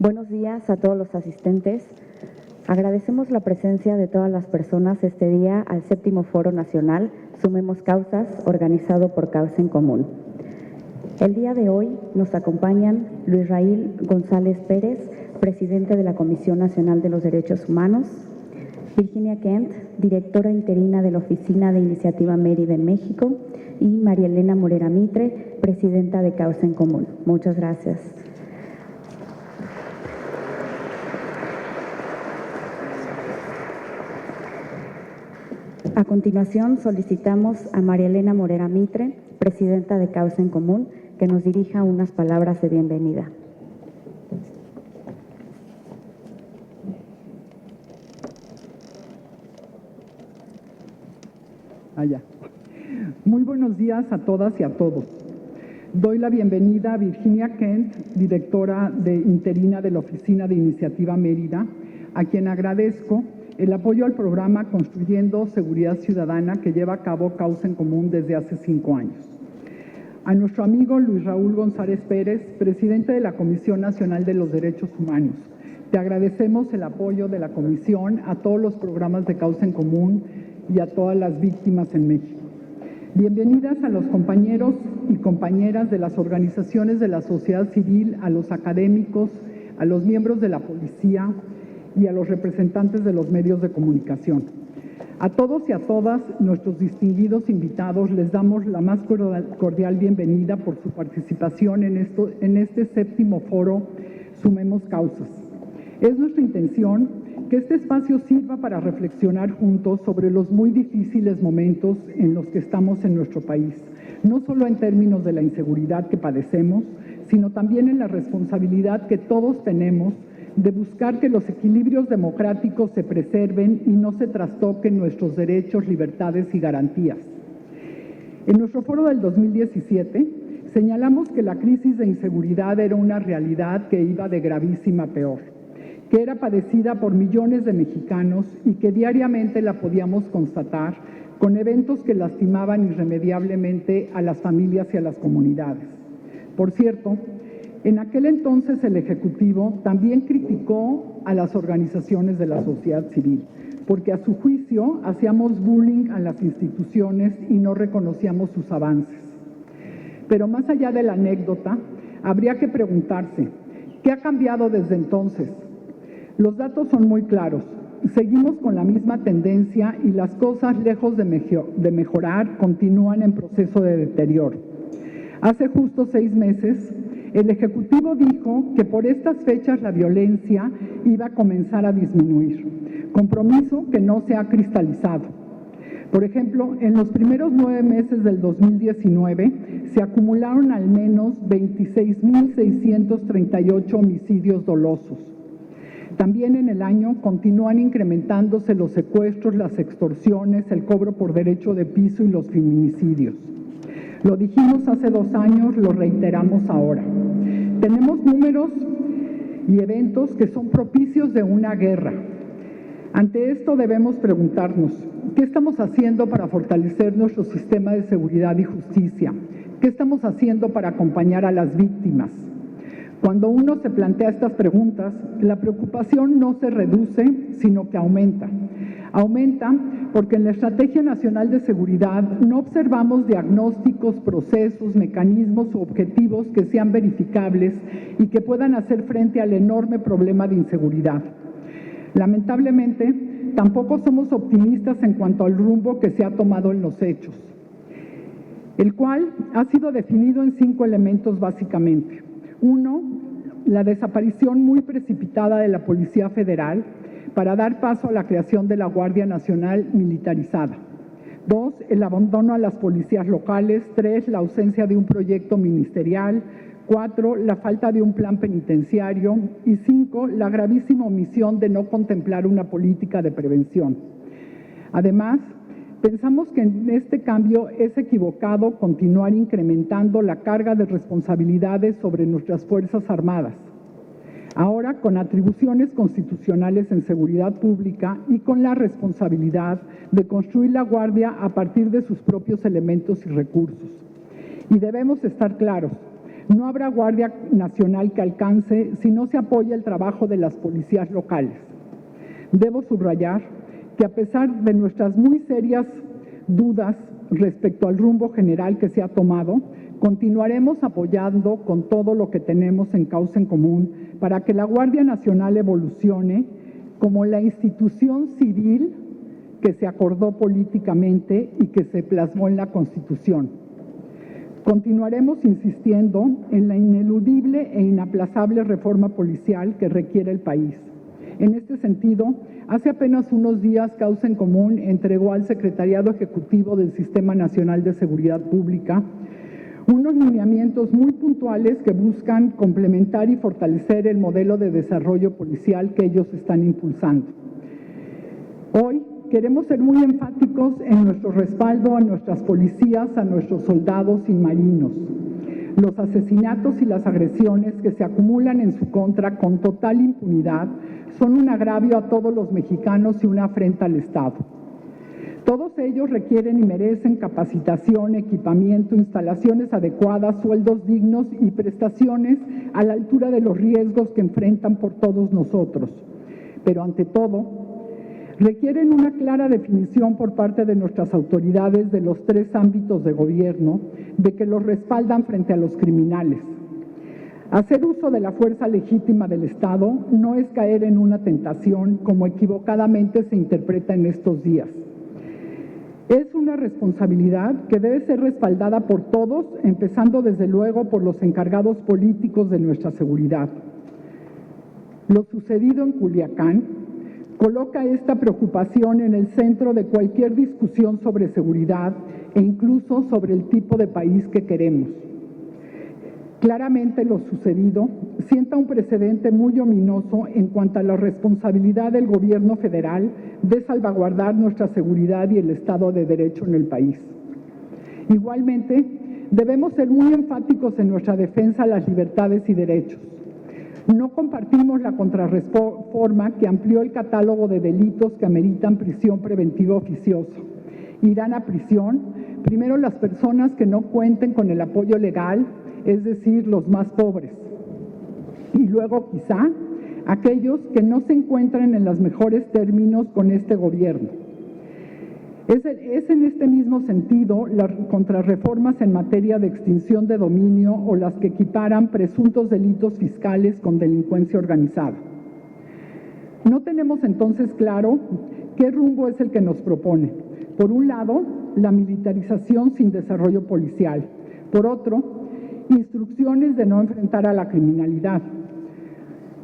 Buenos días a todos los asistentes. Agradecemos la presencia de todas las personas este día al 7º Foro Nacional Sumemos Causas, organizado por Causa en Común. El día de hoy nos acompañan Luis Raúl González Pérez, presidente de la Comisión Nacional de los Derechos Humanos, Virginia Kent, directora interina de la Oficina de Iniciativa Mérida en México, y María Elena Morera Mitre, presidenta de Causa en Común. Muchas gracias. A continuación, solicitamos a María Elena Morera Mitre, presidenta de Causa en Común, que nos dirija unas palabras de bienvenida. Muy buenos días a todas y a todos. Doy la bienvenida a Virginia Kent, directora interina de la Oficina de Iniciativa Mérida, a quien agradezco el apoyo al programa Construyendo Seguridad Ciudadana que lleva a cabo Causa en Común desde hace 5 años. A nuestro amigo Luis Raúl González Pérez, presidente de la Comisión Nacional de los Derechos Humanos, te agradecemos el apoyo de la Comisión a todos los programas de Causa en Común y a todas las víctimas en México. Bienvenidas a los compañeros y compañeras de las organizaciones de la sociedad civil, a los académicos, a los miembros de la policía y a los representantes de los medios de comunicación. A todos y a todas nuestros distinguidos invitados les damos la más cordial bienvenida por su participación en este 7º Foro Sumemos Causas. Es nuestra intención que este espacio sirva para reflexionar juntos sobre los muy difíciles momentos en los que estamos en nuestro país, no solo en términos de la inseguridad que padecemos, sino también en la responsabilidad que todos tenemos de buscar que los equilibrios democráticos se preserven y no se trastoquen nuestros derechos, libertades y garantías. En nuestro foro del 2017 señalamos que la crisis de inseguridad era una realidad que iba de gravísima a peor, que era padecida por millones de mexicanos y que diariamente la podíamos constatar con eventos que lastimaban irremediablemente a las familias y a las comunidades. Por cierto, en aquel entonces el Ejecutivo también criticó a las organizaciones de la sociedad civil, porque a su juicio hacíamos bullying a las instituciones y no reconocíamos sus avances. Pero más allá de la anécdota, habría que preguntarse, ¿qué ha cambiado desde entonces? Los datos son muy claros. Seguimos con la misma tendencia y las cosas, lejos de mejorar, continúan en proceso de deterioro. Hace justo 6 meses, el Ejecutivo dijo que por estas fechas la violencia iba a comenzar a disminuir, compromiso que no se ha cristalizado. Por ejemplo, en los primeros 9 meses del 2019 se acumularon al menos 26,638 homicidios dolosos. También en el año continúan incrementándose los secuestros, las extorsiones, el cobro por derecho de piso y los feminicidios. Lo dijimos hace 2 años, lo reiteramos ahora. Tenemos números y eventos que son propicios de una guerra. Ante esto debemos preguntarnos, ¿qué estamos haciendo para fortalecer nuestro sistema de seguridad y justicia? ¿Qué estamos haciendo para acompañar a las víctimas? Cuando uno se plantea estas preguntas, la preocupación no se reduce, sino que aumenta. Aumenta porque en la Estrategia Nacional de Seguridad no observamos diagnósticos, procesos, mecanismos o objetivos que sean verificables y que puedan hacer frente al enorme problema de inseguridad. Lamentablemente, tampoco somos optimistas en cuanto al rumbo que se ha tomado en los hechos, el cual ha sido definido en 5 elementos básicamente. 1, la desaparición muy precipitada de la Policía Federal para dar paso a la creación de la Guardia Nacional militarizada. 2, el abandono a las policías locales. 3, la ausencia de un proyecto ministerial. 4, la falta de un plan penitenciario. Y 5, la gravísima omisión de no contemplar una política de prevención. Además, pensamos que en este cambio es equivocado continuar incrementando la carga de responsabilidades sobre nuestras Fuerzas Armadas, ahora con atribuciones constitucionales en seguridad pública y con la responsabilidad de construir la Guardia a partir de sus propios elementos y recursos. Y debemos estar claros, No habrá Guardia Nacional que alcance si no se apoya el trabajo de las policías locales. Debo subrayar que a pesar de nuestras muy serias dudas respecto al rumbo general que se ha tomado, continuaremos apoyando con todo lo que tenemos en Causa en Común para que la Guardia Nacional evolucione como la institución civil que se acordó políticamente y que se plasmó en la Constitución. Continuaremos insistiendo en la ineludible e inaplazable reforma policial que requiere el país. En este sentido, hace apenas unos días Causa en Común entregó al Secretariado Ejecutivo del Sistema Nacional de Seguridad Pública unos lineamientos muy puntuales que buscan complementar y fortalecer el modelo de desarrollo policial que ellos están impulsando. Hoy queremos ser muy enfáticos en nuestro respaldo a nuestras policías, a nuestros soldados y marinos. Los asesinatos y las agresiones que se acumulan en su contra con total impunidad son un agravio a todos los mexicanos y una afrenta al Estado. Todos ellos requieren y merecen capacitación, equipamiento, instalaciones adecuadas, sueldos dignos y prestaciones a la altura de los riesgos que enfrentan por todos nosotros. Pero ante todo, requieren una clara definición por parte de nuestras autoridades de los 3 ámbitos de gobierno de que los respaldan frente a los criminales. Hacer uso de la fuerza legítima del Estado no es caer en una tentación como equivocadamente se interpreta en estos días. Es una responsabilidad que debe ser respaldada por todos, empezando desde luego por los encargados políticos de nuestra seguridad. Lo sucedido en Culiacán coloca esta preocupación en el centro de cualquier discusión sobre seguridad e incluso sobre el tipo de país que queremos. Claramente lo sucedido sienta un precedente muy ominoso en cuanto a la responsabilidad del gobierno federal de salvaguardar nuestra seguridad y el Estado de Derecho en el país. Igualmente, debemos ser muy enfáticos en nuestra defensa a las libertades y derechos. No compartimos la contrarreforma que amplió el catálogo de delitos que ameritan prisión preventiva oficiosa. Irán a prisión primero las personas que no cuenten con el apoyo legal, es decir, los más pobres, y luego quizá aquellos que no se encuentran en los mejores términos con este gobierno. Es en este mismo sentido las contrarreformas en materia de extinción de dominio o las que equiparan presuntos delitos fiscales con delincuencia organizada. No tenemos entonces claro qué rumbo es el que nos propone. Por un lado, la militarización sin desarrollo policial. Por otro, instrucciones de no enfrentar a la criminalidad.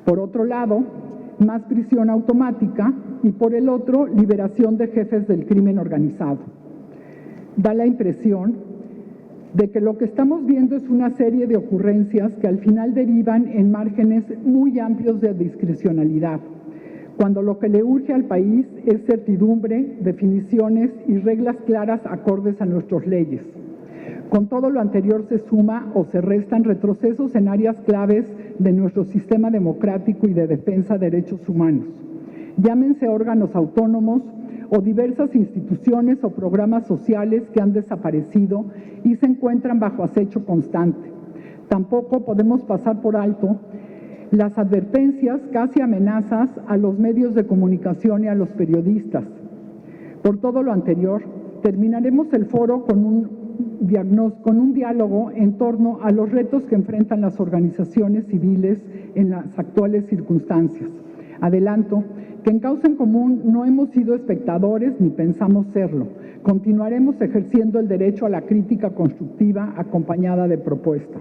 Por otro lado, más prisión automática y por el otro, liberación de jefes del crimen organizado. Da la impresión de que lo que estamos viendo es una serie de ocurrencias que al final derivan en márgenes muy amplios de discrecionalidad, cuando lo que le urge al país es certidumbre, definiciones y reglas claras acordes a nuestras leyes. Con todo lo anterior se suma o se restan retrocesos en áreas claves de nuestro sistema democrático y de defensa de derechos humanos. Llámense órganos autónomos o diversas instituciones o programas sociales que han desaparecido y se encuentran bajo acecho constante. Tampoco podemos pasar por alto las advertencias, casi amenazas, a los medios de comunicación y a los periodistas. Por todo lo anterior, terminaremos el foro con un diálogo en torno a los retos que enfrentan las organizaciones civiles en las actuales circunstancias. Adelanto que en Causa en Común no hemos sido espectadores ni pensamos serlo. Continuaremos ejerciendo el derecho a la crítica constructiva acompañada de propuesta.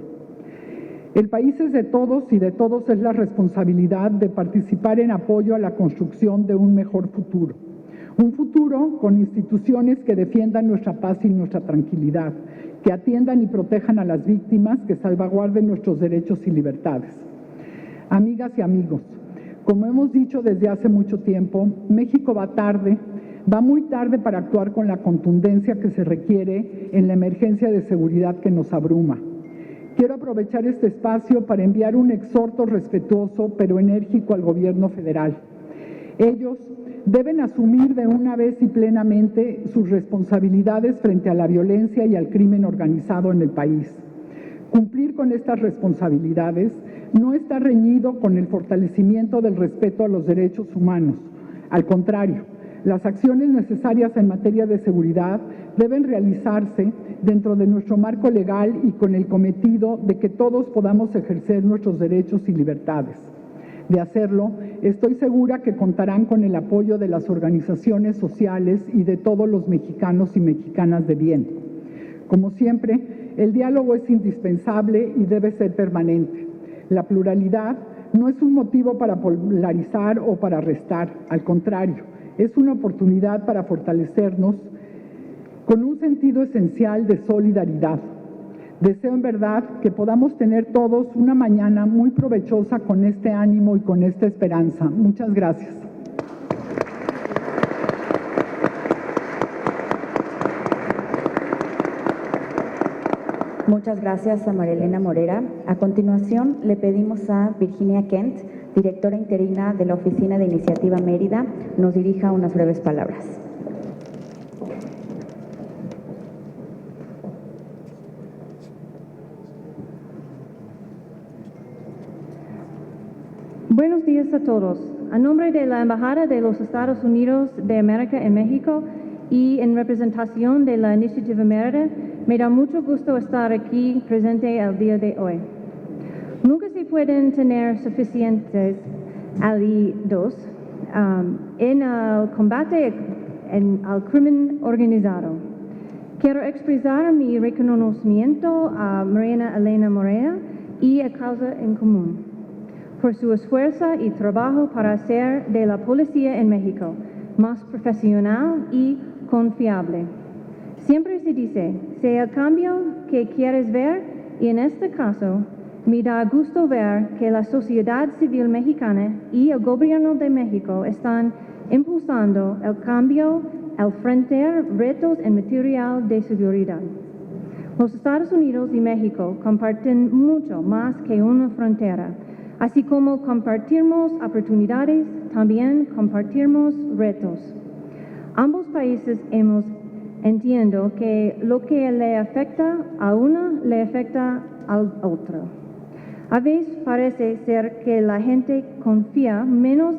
El país es de todos y de todos es la responsabilidad de participar en apoyo a la construcción de un mejor futuro. Un futuro con instituciones que defiendan nuestra paz y nuestra tranquilidad, que atiendan y protejan a las víctimas, que salvaguarden nuestros derechos y libertades. Amigas y amigos, como hemos dicho desde hace mucho tiempo, México va muy tarde para actuar con la contundencia que se requiere en la emergencia de seguridad que nos abruma. Quiero aprovechar este espacio para enviar un exhorto respetuoso pero enérgico al gobierno federal. Ellos deben asumir de una vez y plenamente sus responsabilidades frente a la violencia y al crimen organizado en el país. Cumplir con estas responsabilidades no está reñido con el fortalecimiento del respeto a los derechos humanos. Al contrario, las acciones necesarias en materia de seguridad deben realizarse dentro de nuestro marco legal y con el cometido de que todos podamos ejercer nuestros derechos y libertades. De hacerlo, estoy segura que contarán con el apoyo de las organizaciones sociales y de todos los mexicanos y mexicanas de bien. Como siempre, el diálogo es indispensable y debe ser permanente. La pluralidad no es un motivo para polarizar o para restar, al contrario, es una oportunidad para fortalecernos con un sentido esencial de solidaridad. Deseo en verdad que podamos tener todos una mañana muy provechosa con este ánimo y con esta esperanza. Muchas gracias. Muchas gracias a María Elena Morera. A continuación, le pedimos a Virginia Kent, directora interina de la Oficina de Iniciativa Mérida, nos dirija unas breves palabras. Buenos días a todos. A nombre de la Embajada de los Estados Unidos de América en México y en representación de la Iniciativa Mérida, me da mucho gusto estar aquí presente el día de hoy. Nunca se pueden tener suficientes aliados en el combate al crimen organizado. Quiero expresar mi reconocimiento a María Elena Morera y a Causa en Común por su esfuerzo y trabajo para hacer de la policía en México más profesional y confiable. Siempre se dice, sea el cambio que quieres ver, y en este caso, me da gusto ver que la sociedad civil mexicana y el gobierno de México están impulsando el cambio al enfrentar retos en materia de seguridad. Los Estados Unidos y México comparten mucho más que una frontera. Así como compartimos oportunidades, también compartimos retos. Ambos países entiendo que lo que le afecta a uno le afecta al otro. A veces parece ser que la gente confía menos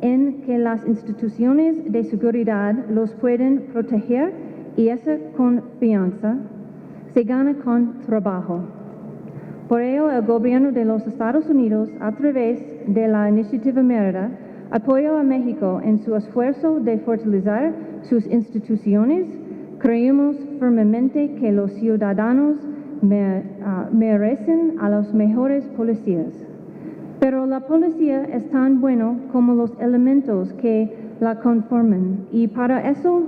en que las instituciones de seguridad los pueden proteger y esa confianza se gana con trabajo. Por ello, el gobierno de los Estados Unidos, a través de la Iniciativa Mérida, apoya a México en su esfuerzo de fortalecer sus instituciones. Creemos firmemente que los ciudadanos merecen a los mejores policías. Pero la policía es tan buena como los elementos que la conforman y para eso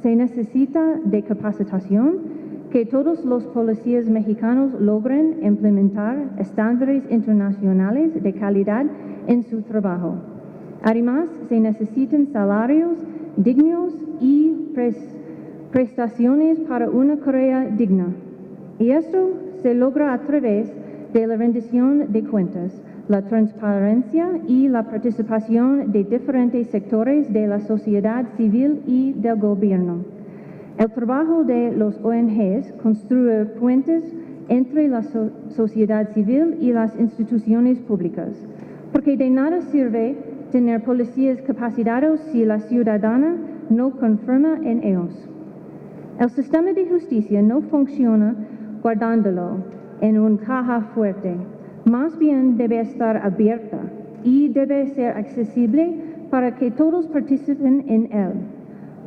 se necesita de capacitación, que todos los policías mexicanos logren implementar estándares internacionales de calidad en su trabajo. Además, se necesitan salarios dignos y prestaciones para una carrera digna. Y esto se logra a través de la rendición de cuentas, la transparencia y la participación de diferentes sectores de la sociedad civil y del gobierno. El trabajo de los ONGs construye puentes entre la sociedad civil y las instituciones públicas, porque de nada sirve tener policías capacitados si la ciudadana no confía en ellos. El sistema de justicia no funciona guardándolo en una caja fuerte, más bien debe estar abierta y debe ser accesible para que todos participen en él.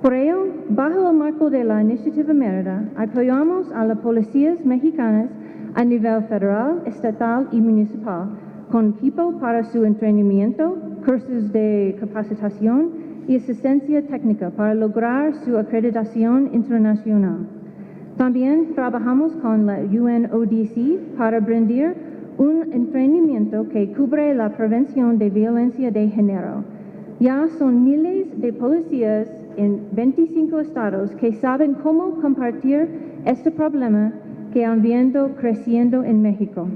Por ello, bajo el marco de la Iniciativa Mérida, apoyamos a las policías mexicanas a nivel federal, estatal y municipal, con equipo para su entrenamiento, cursos de capacitación y asistencia técnica para lograr su acreditación internacional. También trabajamos con la UNODC para brindar un entrenamiento que cubre la prevención de violencia de género. Ya son miles de policías en 25 estados que saben cómo combatir este problema que han visto creciendo en México.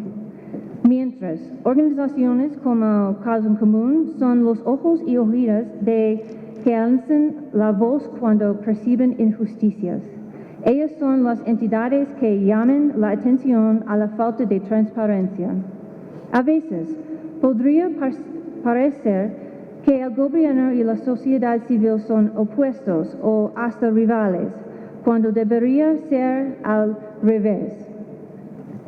Mientras, organizaciones como Causa en Común son los ojos y oídos que alzan la voz cuando perciben injusticias. Ellas son las entidades que llaman la atención a la falta de transparencia. A veces podría parecer que el gobierno y la sociedad civil son opuestos o hasta rivales, cuando debería ser al revés.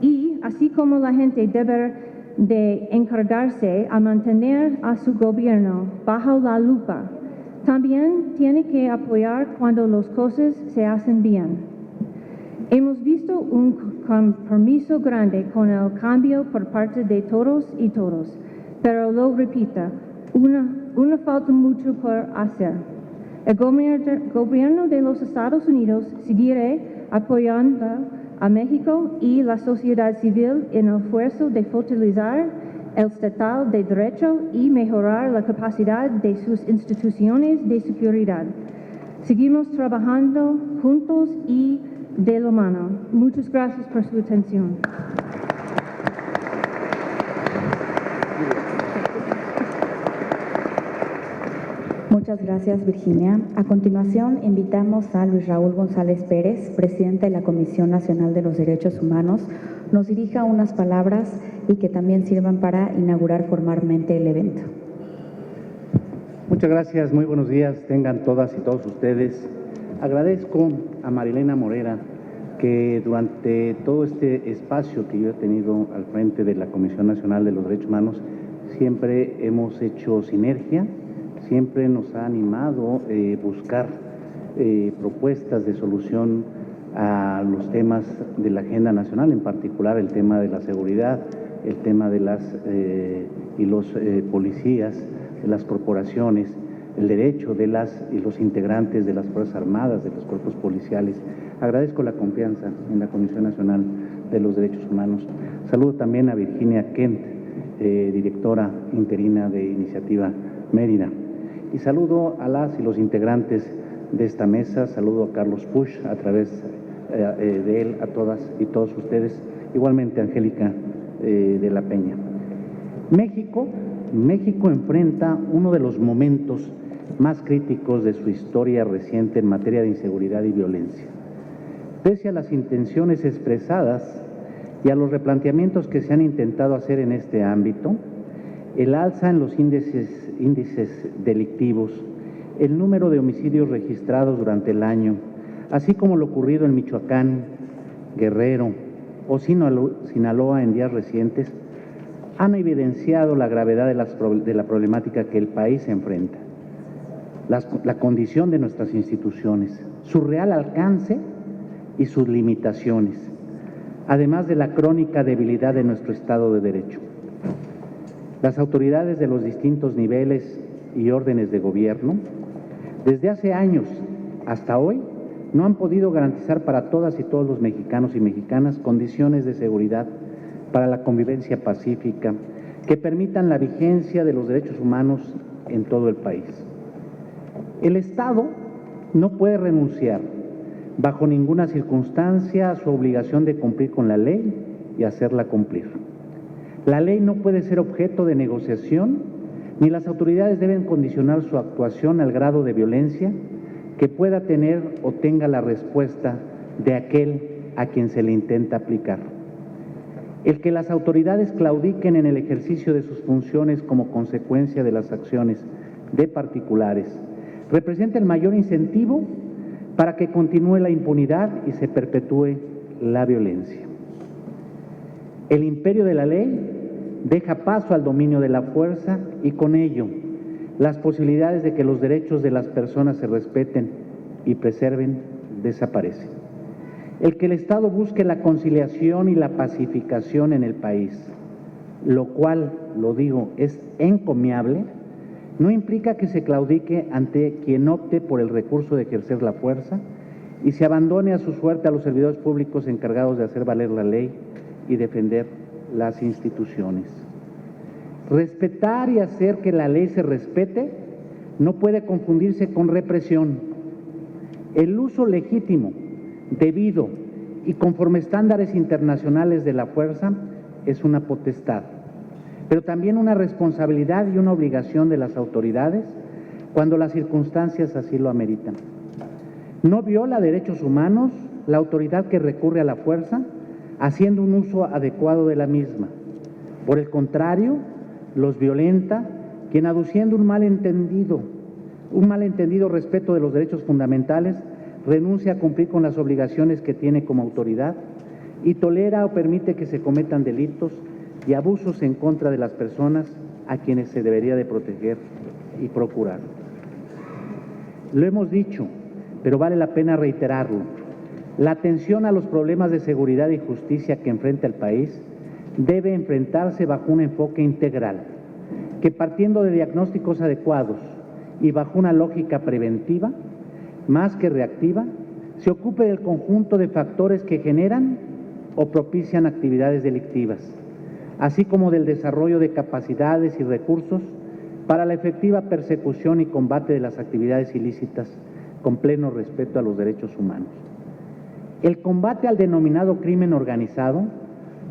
Y así como la gente debe de encargarse a mantener a su gobierno bajo la lupa, también tiene que apoyar cuando las cosas se hacen bien. Hemos visto un compromiso grande con el cambio por parte de todos y todas, pero lo repito, una falta mucho por hacer. El gobierno de los Estados Unidos seguirá apoyando a México y la sociedad civil en el esfuerzo de fortalecer el Estado de Derecho y mejorar la capacidad de sus instituciones de seguridad. Seguimos trabajando juntos y de la mano. Muchas gracias por su atención. Muchas gracias, Virginia. A continuación, invitamos a Luis Raúl González Pérez, presidente de la Comisión Nacional de los Derechos Humanos, nos dirija unas palabras y que también sirvan para inaugurar formalmente el evento. Muchas gracias, muy buenos días, tengan todas y todos ustedes. Agradezco a Marilena Morera que durante todo este espacio que yo he tenido al frente de la Comisión Nacional de los Derechos Humanos, siempre hemos hecho sinergia, siempre nos ha animado buscar propuestas de solución a los temas de la agenda nacional, en particular el tema de la seguridad, el tema de las los policías, de las corporaciones, el derecho de las y los integrantes de las Fuerzas Armadas, de los cuerpos policiales. Agradezco la confianza en la Comisión Nacional de los Derechos Humanos. Saludo también a Virginia Kent, directora interina de Iniciativa Mérida. Y saludo a las y los integrantes de esta mesa, saludo a Carlos Puch a través de él, a todas y todos ustedes, igualmente a Angélica de la Peña. México enfrenta uno de los momentos más críticos de su historia reciente en materia de inseguridad y violencia. Pese a las intenciones expresadas y a los replanteamientos que se han intentado hacer en este ámbito, el alza en los índices delictivos, el número de homicidios registrados durante el año, así como lo ocurrido en Michoacán, Guerrero o Sinaloa en días recientes, han evidenciado la gravedad de la problemática que el país enfrenta, la condición de nuestras instituciones, su real alcance y sus limitaciones, además de la crónica debilidad de nuestro Estado de Derecho. Las autoridades de los distintos niveles y órdenes de gobierno, desde hace años hasta hoy, no han podido garantizar para todas y todos los mexicanos y mexicanas condiciones de seguridad para la convivencia pacífica que permitan la vigencia de los derechos humanos en todo el país. El Estado no puede renunciar bajo ninguna circunstancia a su obligación de cumplir con la ley y hacerla cumplir. La ley no puede ser objeto de negociación, ni las autoridades deben condicionar su actuación al grado de violencia que pueda tener o tenga la respuesta de aquel a quien se le intenta aplicar. El que las autoridades claudiquen en el ejercicio de sus funciones como consecuencia de las acciones de particulares representa el mayor incentivo para que continúe la impunidad y se perpetúe la violencia. El imperio de la ley deja paso al dominio de la fuerza y con ello las posibilidades de que los derechos de las personas se respeten y preserven desaparecen. El que el Estado busque la conciliación y la pacificación en el país, lo cual, lo digo, es encomiable, no implica que se claudique ante quien opte por el recurso de ejercer la fuerza y se abandone a su suerte a los servidores públicos encargados de hacer valer la ley y defender las instituciones. Respetar y hacer que la ley se respete no puede confundirse con represión. El uso legítimo, debido y conforme estándares internacionales de la fuerza es una potestad, pero también una responsabilidad y una obligación de las autoridades cuando las circunstancias así lo ameritan. No viola derechos humanos la autoridad que recurre a la fuerza, haciendo un uso adecuado de la misma. Por el contrario, los violenta quien, aduciendo un malentendido respeto de los derechos fundamentales, renuncia a cumplir con las obligaciones que tiene como autoridad y tolera o permite que se cometan delitos y abusos en contra de las personas a quienes se debería de proteger y procurar. Lo hemos dicho, pero vale la pena reiterarlo. La atención a los problemas de seguridad y justicia que enfrenta el país debe enfrentarse bajo un enfoque integral, que partiendo de diagnósticos adecuados y bajo una lógica preventiva, más que reactiva, se ocupe del conjunto de factores que generan o propician actividades delictivas, así como del desarrollo de capacidades y recursos para la efectiva persecución y combate de las actividades ilícitas con pleno respeto a los derechos humanos. El combate al denominado crimen organizado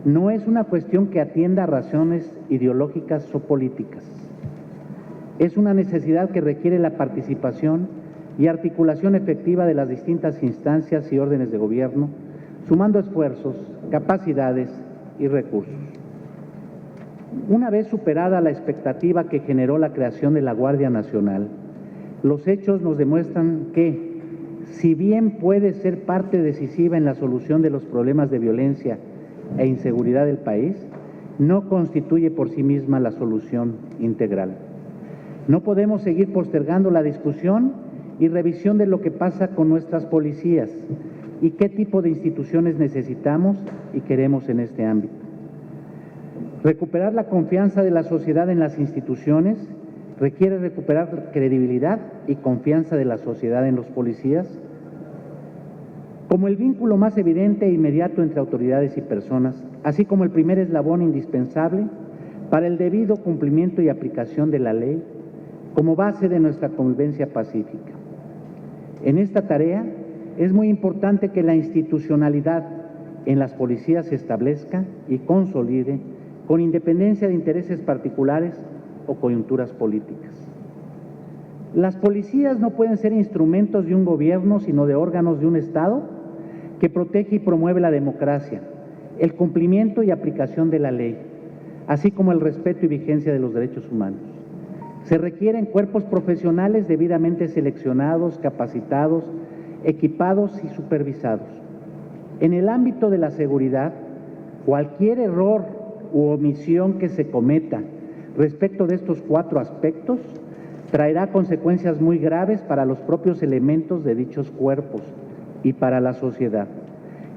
no es una cuestión que atienda a razones ideológicas o políticas. Es una necesidad que requiere la participación y articulación efectiva de las distintas instancias y órdenes de gobierno, sumando esfuerzos, capacidades y recursos. Una vez superada la expectativa que generó la creación de la Guardia Nacional, los hechos nos demuestran que, si bien puede ser parte decisiva en la solución de los problemas de violencia e inseguridad del país, no constituye por sí misma la solución integral. No podemos seguir postergando la discusión y revisión de lo que pasa con nuestras policías y qué tipo de instituciones necesitamos y queremos en este ámbito. Recuperar la confianza de la sociedad en las instituciones requiere recuperar credibilidad y confianza de la sociedad en los policías, como el vínculo más evidente e inmediato entre autoridades y personas, así como el primer eslabón indispensable para el debido cumplimiento y aplicación de la ley como base de nuestra convivencia pacífica. En esta tarea es muy importante que la institucionalidad en las policías se establezca y consolide con independencia de intereses particulares o coyunturas políticas. Las policías no pueden ser instrumentos de un gobierno, sino de órganos de un Estado que protege y promueve la democracia, el cumplimiento y aplicación de la ley, así como el respeto y vigencia de los derechos humanos. Se requieren cuerpos profesionales debidamente seleccionados, capacitados, equipados y supervisados. En el ámbito de la seguridad, cualquier error u omisión que se cometa respecto de estos 4 aspectos traerá consecuencias muy graves para los propios elementos de dichos cuerpos y para la sociedad,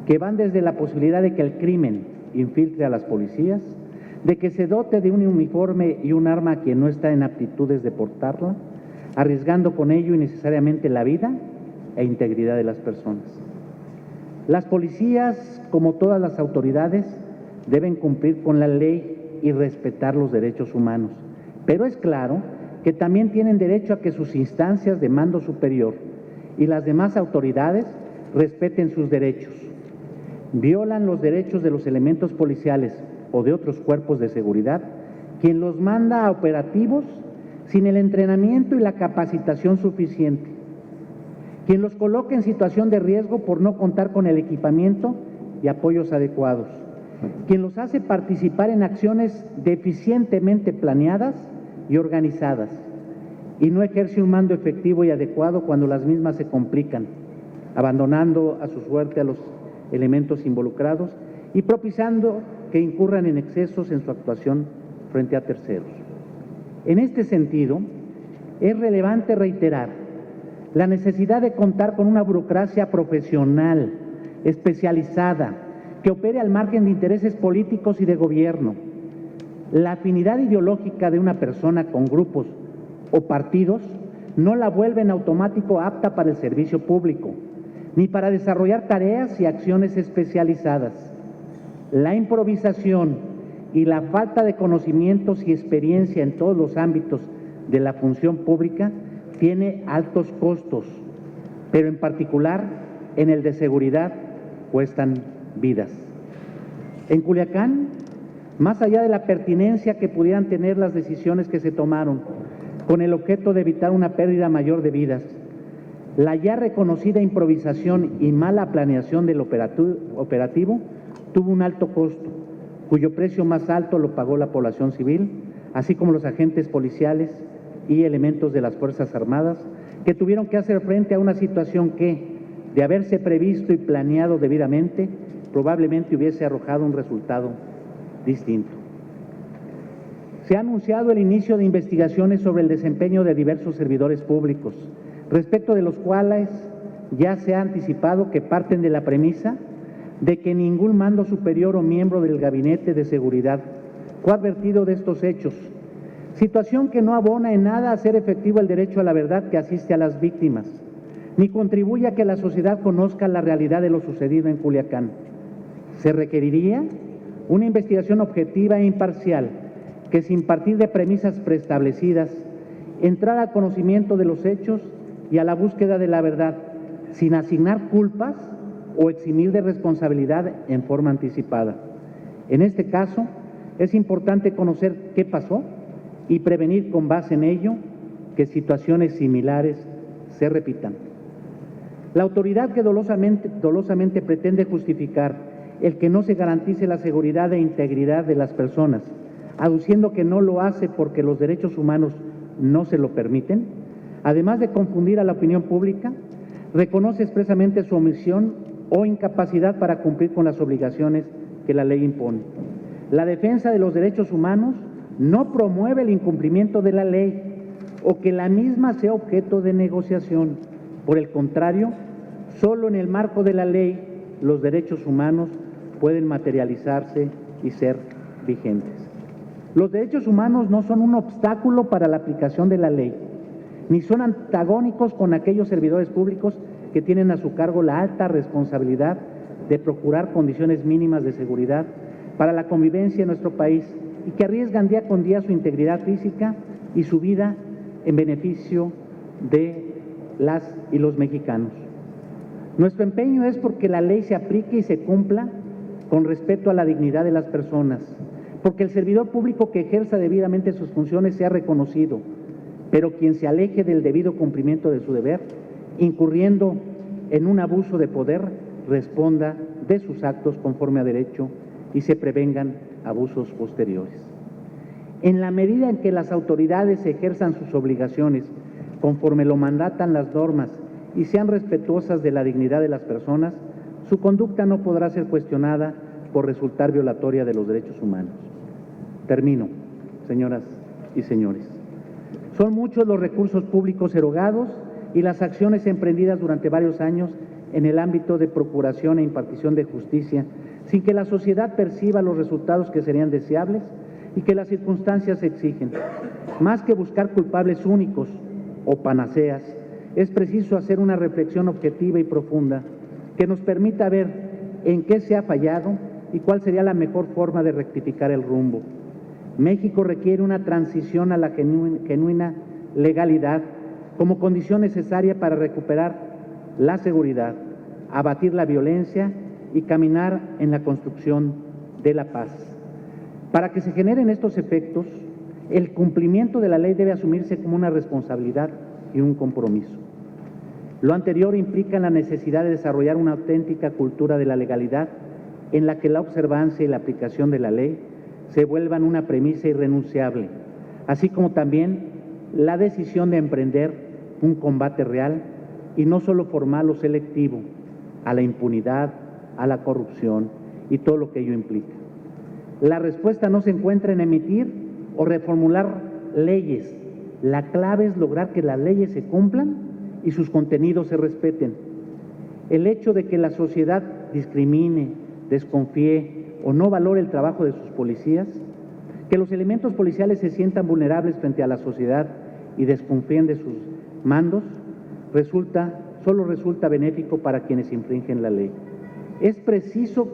que van desde la posibilidad de que el crimen infiltre a las policías, de que se dote de un uniforme y un arma a quien no está en aptitudes de portarla, arriesgando con ello innecesariamente la vida e integridad de las personas. Las policías, como todas las autoridades, deben cumplir con la ley y respetar los derechos humanos, pero es claro que también tienen derecho a que sus instancias de mando superior y las demás autoridades respeten sus derechos. Violan los derechos de los elementos policiales o de otros cuerpos de seguridad quien los manda a operativos sin el entrenamiento y la capacitación suficiente, quien los coloca en situación de riesgo por no contar con el equipamiento y apoyos adecuados, quien los hace participar en acciones deficientemente planeadas y organizadas, y no ejerce un mando efectivo y adecuado cuando las mismas se complican, abandonando a su suerte a los elementos involucrados y propiciando que incurran en excesos en su actuación frente a terceros. En este sentido, es relevante reiterar la necesidad de contar con una burocracia profesional, especializada, que opere al margen de intereses políticos y de gobierno. La afinidad ideológica de una persona con grupos o partidos no la vuelve en automático apta para el servicio público, ni para desarrollar tareas y acciones especializadas. La improvisación y la falta de conocimientos y experiencia en todos los ámbitos de la función pública tiene altos costos, pero en particular en el de seguridad cuestan vidas. En Culiacán, más allá de la pertinencia que pudieran tener las decisiones que se tomaron con el objeto de evitar una pérdida mayor de vidas, La ya reconocida improvisación y mala planeación del operativo tuvo un alto costo, cuyo precio más alto lo pagó la población civil, así como los agentes policiales y elementos de las Fuerzas Armadas, que tuvieron que hacer frente a una situación que, de haberse previsto y planeado debidamente, probablemente hubiese arrojado un resultado distinto. Se ha anunciado el inicio de investigaciones sobre el desempeño de diversos servidores públicos, respecto de los cuales ya se ha anticipado que parten de la premisa de que ningún mando superior o miembro del Gabinete de Seguridad fue advertido de estos hechos, situación que no abona en nada a hacer efectivo el derecho a la verdad que asiste a las víctimas, ni contribuye a que la sociedad conozca la realidad de lo sucedido en Culiacán. Se requeriría una investigación objetiva e imparcial que, sin partir de premisas preestablecidas, entrara al conocimiento de los hechos y a la búsqueda de la verdad, sin asignar culpas o eximir de responsabilidad en forma anticipada. En este caso, es importante conocer qué pasó y prevenir con base en ello que situaciones similares se repitan. La autoridad que dolosamente pretende justificar el que no se garantice la seguridad e integridad de las personas, aduciendo que no lo hace porque los derechos humanos no se lo permiten, además de confundir a la opinión pública, reconoce expresamente su omisión o incapacidad para cumplir con las obligaciones que la ley impone. La defensa de los derechos humanos no promueve el incumplimiento de la ley o que la misma sea objeto de negociación. Por el contrario, solo en el marco de la ley los derechos humanos pueden materializarse y ser vigentes. Los derechos humanos no son un obstáculo para la aplicación de la ley, ni son antagónicos con aquellos servidores públicos que tienen a su cargo la alta responsabilidad de procurar condiciones mínimas de seguridad para la convivencia en nuestro país y que arriesgan día con día su integridad física y su vida en beneficio de las y los mexicanos. Nuestro empeño es porque la ley se aplique y se cumpla con respeto a la dignidad de las personas, porque el servidor público que ejerza debidamente sus funciones sea reconocido, pero quien se aleje del debido cumplimiento de su deber, incurriendo en un abuso de poder, responda de sus actos conforme a derecho y se prevengan abusos posteriores. En la medida en que las autoridades ejerzan sus obligaciones conforme lo mandatan las normas y sean respetuosas de la dignidad de las personas, su conducta no podrá ser cuestionada por resultar violatoria de los derechos humanos. Termino, señoras y señores. Son muchos los recursos públicos erogados y las acciones emprendidas durante varios años en el ámbito de procuración e impartición de justicia, sin que la sociedad perciba los resultados que serían deseables y que las circunstancias exigen. Más que buscar culpables únicos o panaceas, es preciso hacer una reflexión objetiva y profunda que nos permita ver en qué se ha fallado y cuál sería la mejor forma de rectificar el rumbo. México requiere una transición a la genuina legalidad como condición necesaria para recuperar la seguridad, abatir la violencia y caminar en la construcción de la paz. Para que se generen estos efectos, el cumplimiento de la ley debe asumirse como una responsabilidad y un compromiso. Lo anterior implica la necesidad de desarrollar una auténtica cultura de la legalidad en la que la observancia y la aplicación de la ley se vuelvan una premisa irrenunciable, así como también la decisión de emprender un combate real y no solo formal o selectivo a la impunidad, a la corrupción y todo lo que ello implica. La respuesta no se encuentra en emitir o reformular leyes. La clave es lograr que las leyes se cumplan y sus contenidos se respeten. El hecho de que la sociedad discrimine, desconfíe o no valore el trabajo de sus policías, que los elementos policiales se sientan vulnerables frente a la sociedad y desconfíen de sus mandos, solo resulta benéfico para quienes infringen la ley. Es preciso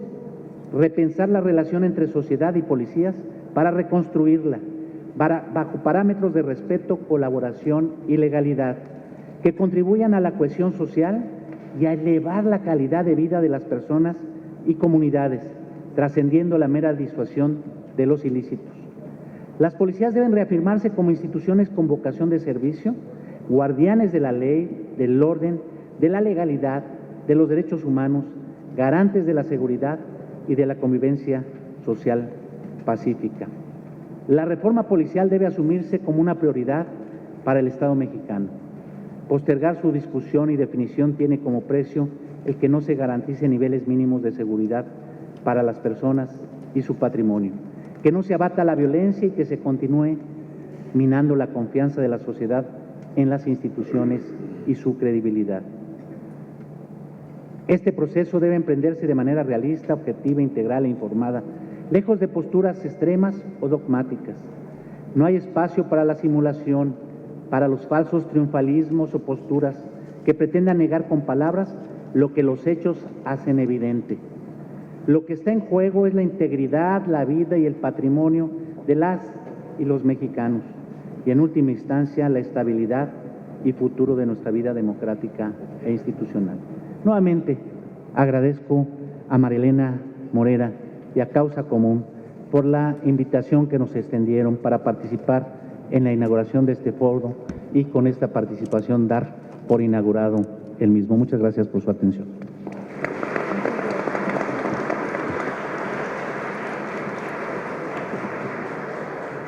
repensar la relación entre sociedad y policías para reconstruirla, bajo parámetros de respeto, colaboración y legalidad, que contribuyan a la cohesión social y a elevar la calidad de vida de las personas y comunidades, trascendiendo la mera disuasión de los ilícitos. Las policías deben reafirmarse como instituciones con vocación de servicio, guardianes de la ley, del orden, de la legalidad, de los derechos humanos, garantes de la seguridad y de la convivencia social pacífica. La reforma policial debe asumirse como una prioridad para el Estado mexicano. Postergar su discusión y definición tiene como precio el que no se garantice niveles mínimos de seguridad para las personas y su patrimonio, que no se abata la violencia y que se continúe minando la confianza de la sociedad en las instituciones y su credibilidad. Este proceso debe emprenderse de manera realista, objetiva, integral e informada, lejos de posturas extremas o dogmáticas. No hay espacio para la simulación, para los falsos triunfalismos o posturas que pretendan negar con palabras lo que los hechos hacen evidente. Lo que está en juego es la integridad, la vida y el patrimonio de las y los mexicanos, y en última instancia la estabilidad y futuro de nuestra vida democrática e institucional. Nuevamente agradezco a María Elena Morera y a Causa Común por la invitación que nos extendieron para participar en la inauguración de este foro y con esta participación dar por inaugurado el mismo. Muchas gracias por su atención.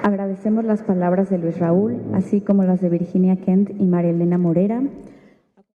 Agradecemos las palabras de Luis Raúl, así como las de Virginia Kent y María Elena Morera.